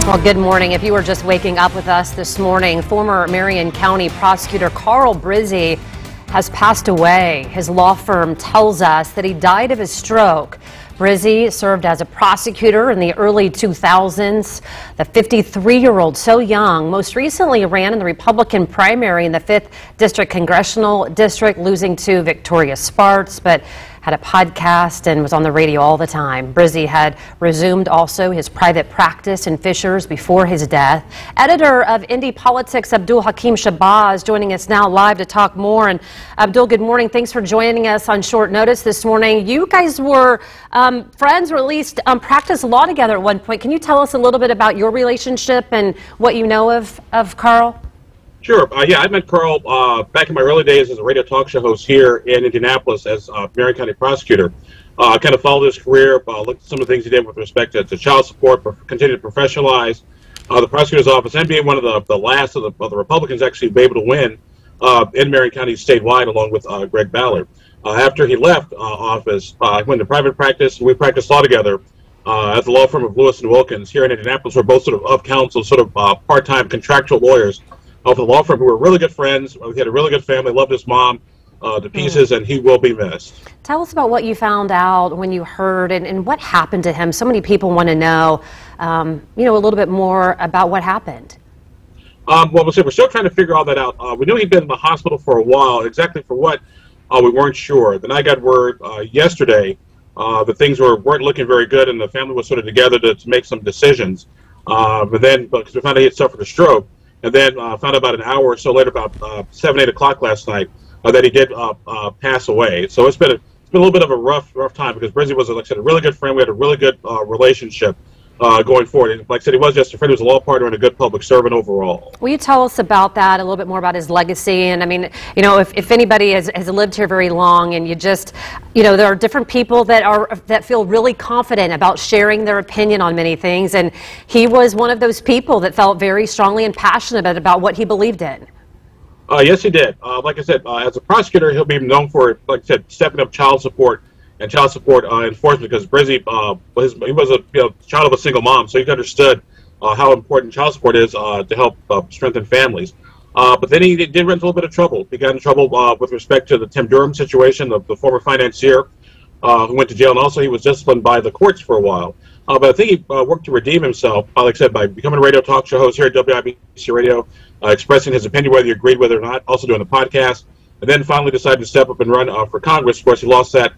Well, good morning. If you were just waking up with us this morning, former Marion County prosecutor Carl Brizzi has passed away. His law firm tells us that he died of a stroke. Brizzi served as a prosecutor in the early 2000s. The 53-year-old, so young, most recently ran in the Republican primary in the 5th District Congressional District, losing to Victoria Spartz, but had a podcast and was on the radio all the time. Brizzi had resumed also his private practice in Fishers before his death. Editor of Indy Politics, Abdul Hakim Shabazz, joining us now live to talk more. And Abdul, good morning. Thanks for joining us on short notice this morning. You guys were friends, or at least practiced law together at one point. Can you tell us a little bit about your relationship and what you know of Carl? Sure. Yeah, I met Carl back in my early days as a radio talk show host here in Indianapolis as Marion County prosecutor. I kind of followed his career, looked at some of the things he did with respect to child support, continued to professionalize the prosecutor's office, and being one of the last of the Republicans actually be able to win in Marion County statewide, along with Greg Ballard. After he left office, I went to private practice, and we practiced law together at the law firm of Lewis & Wilkins here in Indianapolis. We're both sort of counsel, sort of part-time contractual lawyers of the law firm, who were really good friends. We had a really good family, loved his mom to pieces, and he will be missed. Tell us about what you found out when you heard and what happened to him. So many people want to know, a little bit more about what happened. Well, we're still trying to figure all that out. We knew he'd been in the hospital for a while. Exactly for what, we weren't sure. Then I got word yesterday that things weren't looking very good, and the family was sort of together to make some decisions. Because we found out he had suffered a stroke. And then found out about an hour or so later, about 7, 8 o'clock last night, that he did pass away. So it's been a little bit of a rough time, because Brizzi was, like I said, a really good friend. We had a really good relationship going forward. And like I said, he was just a friend. He was a law partner and a good public servant overall. Will you tell us about that, a little bit more about his legacy? And I mean, if anybody has lived here very long, and you just, there are different people that feel really confident about sharing their opinion on many things. And he was one of those people that felt very strongly and passionate about what he believed in. Yes, he did. Like I said, as a prosecutor, he'll be known for, like I said, stepping up child support and child support enforcement, because Brizzi he was a child of a single mom, so he understood how important child support is to help strengthen families. But then he did run into a little bit of trouble. He got in trouble with respect to the Tim Durham situation, the former financier who went to jail, and also he was disciplined by the courts for a while. But I think he worked to redeem himself, like I said, by becoming a radio talk show host here at WIBC Radio, expressing his opinion whether you agreed with it or not, also doing the podcast, and then finally decided to step up and run for Congress. Of course, he lost that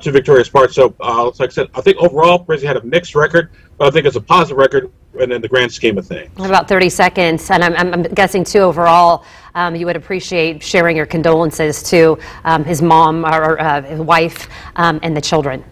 to Victoria Spartz. So, like I said, I think overall, Brizzi had a mixed record, but I think it's a positive record in the grand scheme of things. About 30 seconds, and I'm guessing, too, overall, you would appreciate sharing your condolences to his mom or his wife and the children.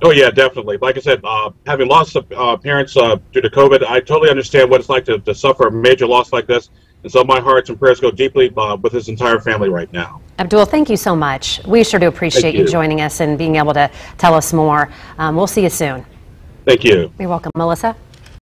Oh, yeah, definitely. Like I said, having lost parents due to COVID, I totally understand what it's like to suffer a major loss like this. And so my hearts and prayers go deeply with his entire family right now. Abdul, thank you so much. We sure do appreciate you joining us and being able to tell us more. We'll see you soon. Thank you. You're welcome. Melissa?